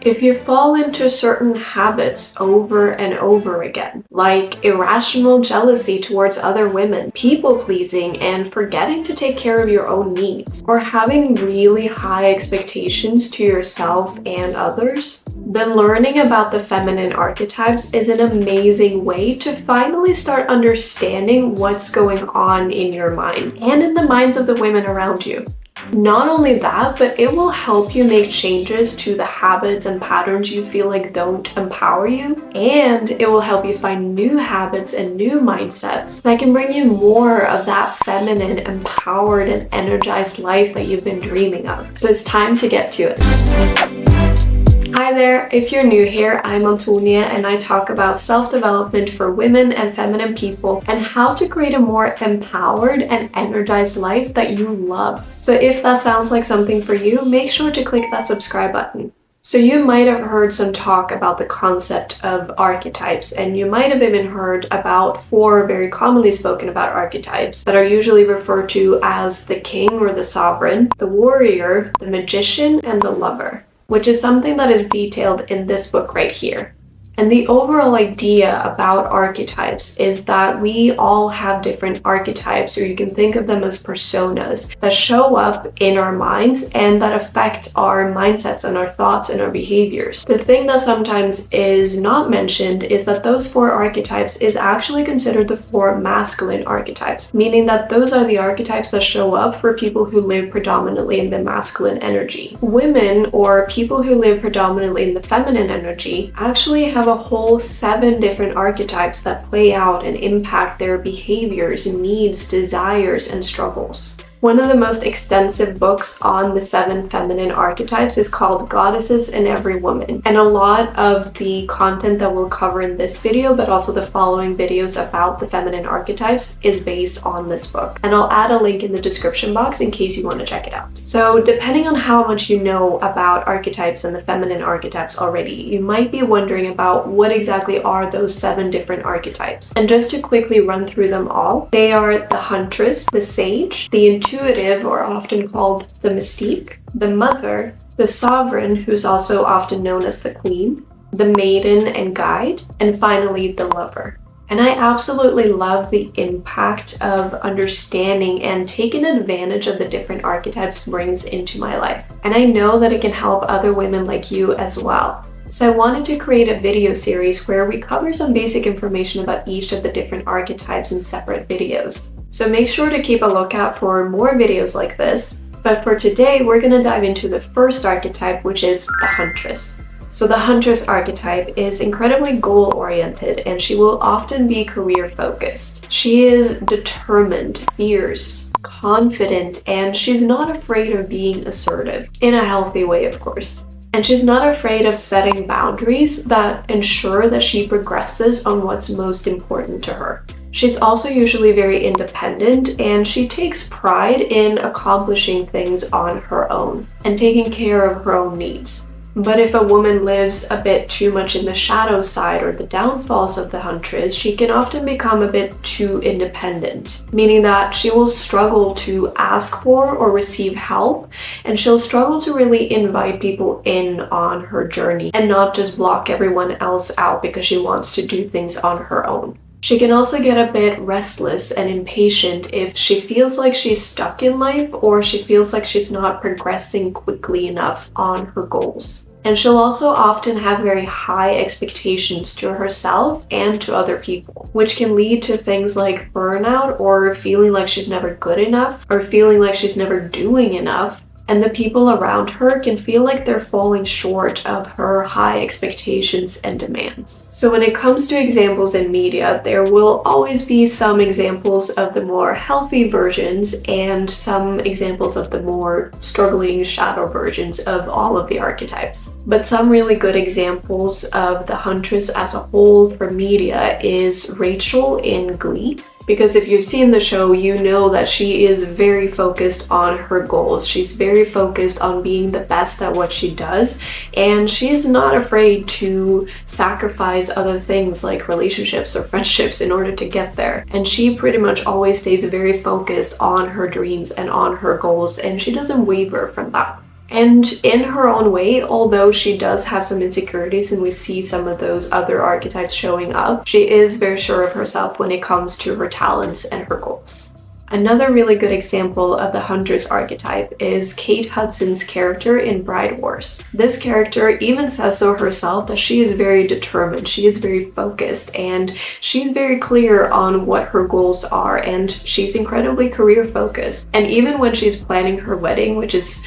If you fall into certain habits over and over again, like irrational jealousy towards other women, people-pleasing and forgetting to take care of your own needs, or having really high expectations to yourself and others, then learning about the feminine archetypes is an amazing way to finally start understanding what's going on in your mind and in the minds of the women around you. Not only that, but it will help you make changes to the habits and patterns you feel like don't empower you, and it will help you find new habits and new mindsets that can bring you more of that feminine, empowered, and energized life that you've been dreaming of. So it's time to get to it. Hi there, if you're new here, I'm Antonie and I talk about self-development for women and feminine people and how to create a more empowered and energized life that you love. So if that sounds like something for you, make sure to click that subscribe button. So you might have heard some talk about the concept of archetypes, and you might have even heard about 4 very commonly spoken about archetypes that are usually referred to as the king or the sovereign, the warrior, the magician, and the lover, which is something that is detailed in this book right here. And the overall idea about archetypes is that we all have different archetypes, or you can think of them as personas that show up in our minds and that affect our mindsets and our thoughts and our behaviors. The thing that sometimes is not mentioned is that those 4 archetypes is actually considered the 4 masculine archetypes, meaning that those are the archetypes that show up for people who live predominantly in the masculine energy. Women, or people who live predominantly in the feminine energy, actually have a whole 7 different archetypes that play out and impact their behaviors, needs, desires, and struggles. One of the most extensive books on the 7 feminine archetypes is called Goddesses in Every Woman, and a lot of the content that we'll cover in this video, but also the following videos about the feminine archetypes, is based on this book. And I'll add a link in the description box in case you want to check it out. So depending on how much you know about archetypes and the feminine archetypes already, you might be wondering about what exactly are those 7 different archetypes. And just to quickly run through them all, they are the Huntress, the Sage, the Intuitive, or often called the Mystique, the Mother, the Sovereign, who's also often known as the Queen, the Maiden and Guide, and finally the Lover. And I absolutely love the impact of understanding and taking advantage of the different archetypes brings into my life. And I know that it can help other women like you as well. So I wanted to create a video series where we cover some basic information about each of the different archetypes in separate videos. So make sure to keep a lookout for more videos like this. But for today, we're going to dive into the first archetype, which is the Huntress. So the Huntress archetype is incredibly goal-oriented, and she will often be career-focused. She is determined, fierce, confident, and she's not afraid of being assertive, in a healthy way, of course. And she's not afraid of setting boundaries that ensure that she progresses on what's most important to her. She's also usually very independent, and she takes pride in accomplishing things on her own and taking care of her own needs. But if a woman lives a bit too much in the shadow side or the downfalls of the Huntress, she can often become a bit too independent, meaning that she will struggle to ask for or receive help, and she'll struggle to really invite people in on her journey and not just block everyone else out because she wants to do things on her own. She can also get a bit restless and impatient if she feels like she's stuck in life, or she feels like she's not progressing quickly enough on her goals. And she'll also often have very high expectations to herself and to other people, which can lead to things like burnout, or feeling like she's never good enough, or feeling like she's never doing enough. And the people around her can feel like they're falling short of her high expectations and demands. So when it comes to examples in media, there will always be some examples of the more healthy versions and some examples of the more struggling shadow versions of all of the archetypes. But some really good examples of the Huntress as a whole for media is Rachel in Glee. Because if you've seen the show, you know that she is very focused on her goals. She's very focused on being the best at what she does, and she's not afraid to sacrifice other things like relationships or friendships in order to get there. And she pretty much always stays very focused on her dreams and on her goals, and she doesn't waver from that. And in her own way, although she does have some insecurities and we see some of those other archetypes showing up, she is very sure of herself when it comes to her talents and her goals. Another really good example of the Huntress archetype is Kate Hudson's character in Bride Wars. This character even says so herself that she is very determined, she is very focused, and she's very clear on what her goals are, and she's incredibly career focused. And even when she's planning her wedding, which is,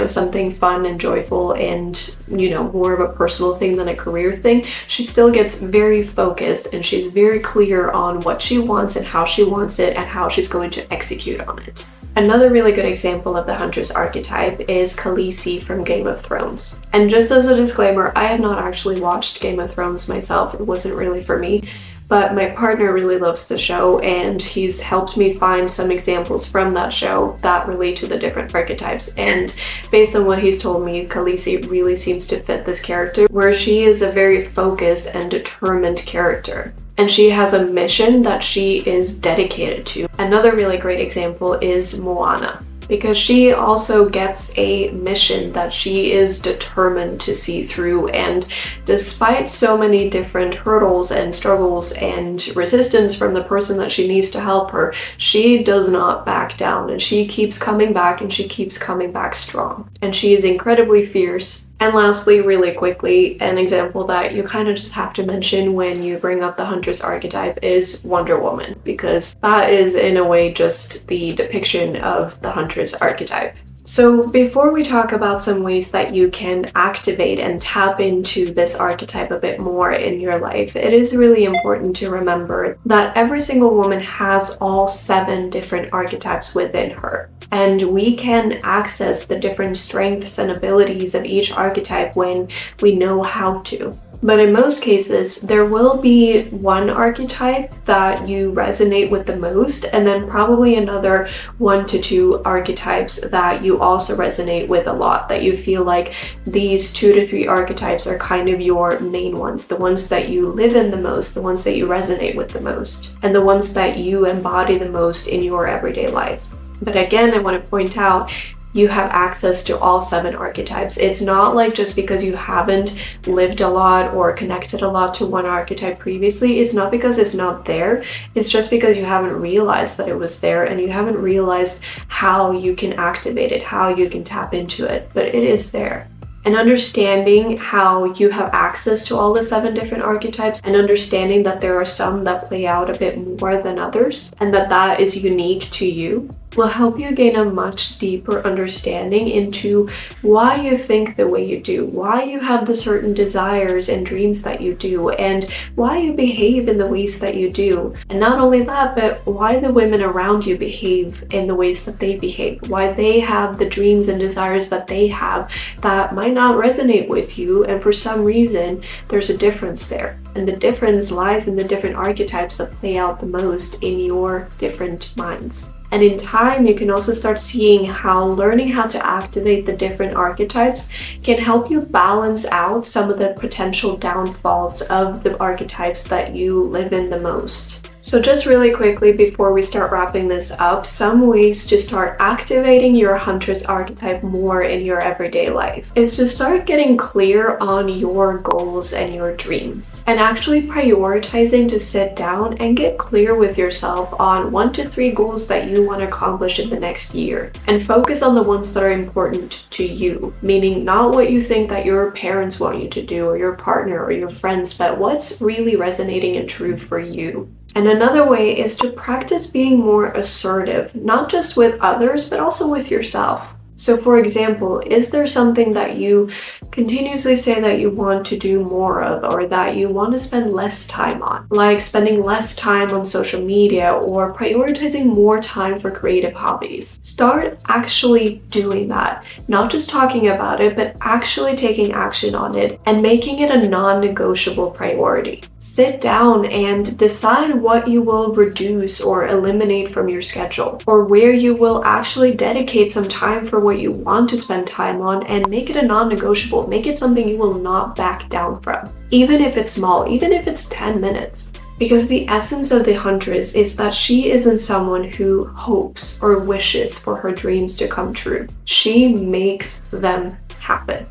something fun and joyful and, more of a personal thing than a career thing, she still gets very focused and she's very clear on what she wants and how she wants it and how she's going to execute on it. Another really good example of the Huntress archetype is Khaleesi from Game of Thrones. And just as a disclaimer, I have not actually watched Game of Thrones myself. It wasn't really for me, but my partner really loves the show and he's helped me find some examples from that show that relate to the different archetypes. And based on what he's told me, Khaleesi really seems to fit this character, where she is a very focused and determined character. And she has a mission that she is dedicated to. Another really great example is Moana, because she also gets a mission that she is determined to see through. And despite so many different hurdles and struggles and resistance from the person that she needs to help her, she does not back down and she keeps coming back and she keeps coming back strong. And she is incredibly fierce. And lastly, really quickly, an example that you kind of just have to mention when you bring up the Huntress archetype is Wonder Woman, because that is in a way just the depiction of the Huntress archetype. So before we talk about some ways that you can activate and tap into this archetype a bit more in your life, it is really important to remember that every single woman has all 7 different archetypes within her. And we can access the different strengths and abilities of each archetype when we know how to. But in most cases, there will be one archetype that you resonate with the most, and then probably another 1 to 2 archetypes that you also resonate with a lot, that you feel like these 2 to 3 archetypes are kind of your main ones, the ones that you live in the most, the ones that you resonate with the most, and the ones that you embody the most in your everyday life. But again, I want to point out, you have access to all 7 archetypes. It's not like just because you haven't lived a lot or connected a lot to one archetype previously, it's not because it's not there. It's just because you haven't realized that it was there and you haven't realized how you can activate it, how you can tap into it, but it is there. And understanding how you have access to all the 7 different archetypes and understanding that there are some that play out a bit more than others and that is unique to you will help you gain a much deeper understanding into why you think the way you do, why you have the certain desires and dreams that you do, and why you behave in the ways that you do. And not only that, but why the women around you behave in the ways that they behave, why they have the dreams and desires that they have that might not resonate with you, and for some reason there's a difference there. And the difference lies in the different archetypes that play out the most in your different minds. And in time, you can also start seeing how learning how to activate the different archetypes can help you balance out some of the potential downfalls of the archetypes that you live in the most. So just really quickly before we start wrapping this up, some ways to start activating your Huntress archetype more in your everyday life is to start getting clear on your goals and your dreams, and actually prioritizing to sit down and get clear with yourself on 1 to 3 goals that you want to accomplish in the next year, and focus on the ones that are important to you, meaning not what you think that your parents want you to do or your partner or your friends, but what's really resonating and true for you. And another way is to practice being more assertive, not just with others, but also with yourself. So for example, is there something that you continuously say that you want to do more of, or that you want to spend less time on? Like spending less time on social media or prioritizing more time for creative hobbies. Start actually doing that. Not just talking about it, but actually taking action on it and making it a non-negotiable priority. Sit down and decide what you will reduce or eliminate from your schedule, or where you will actually dedicate some time for what you want to spend time on, and make it a non-negotiable. Make it something you will not back down from. Even if it's small, even if it's 10 minutes. Because the essence of the Huntress is that she isn't someone who hopes or wishes for her dreams to come true. She makes them happen.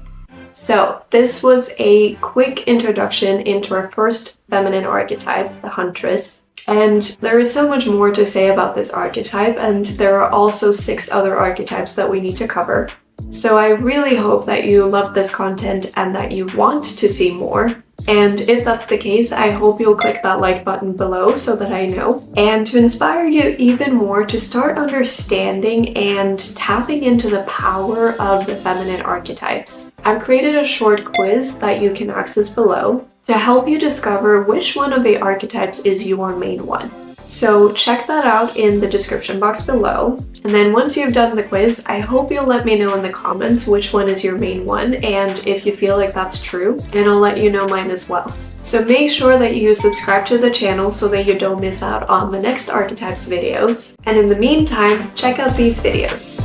So this was a quick introduction into our first feminine archetype, the Huntress. And there is so much more to say about this archetype, and there are also 6 other archetypes that we need to cover. So I really hope that you love this content and that you want to see more. And if that's the case, I hope you'll click that like button below so that I know. And to inspire you even more to start understanding and tapping into the power of the feminine archetypes, I've created a short quiz that you can access below to help you discover which one of the archetypes is your main one. So check that out in the description box below. And then once you've done the quiz, I hope you'll let me know in the comments which one is your main one and if you feel like that's true, and I'll let you know mine as well. So make sure that you subscribe to the channel so that you don't miss out on the next archetypes videos. And in the meantime, check out these videos.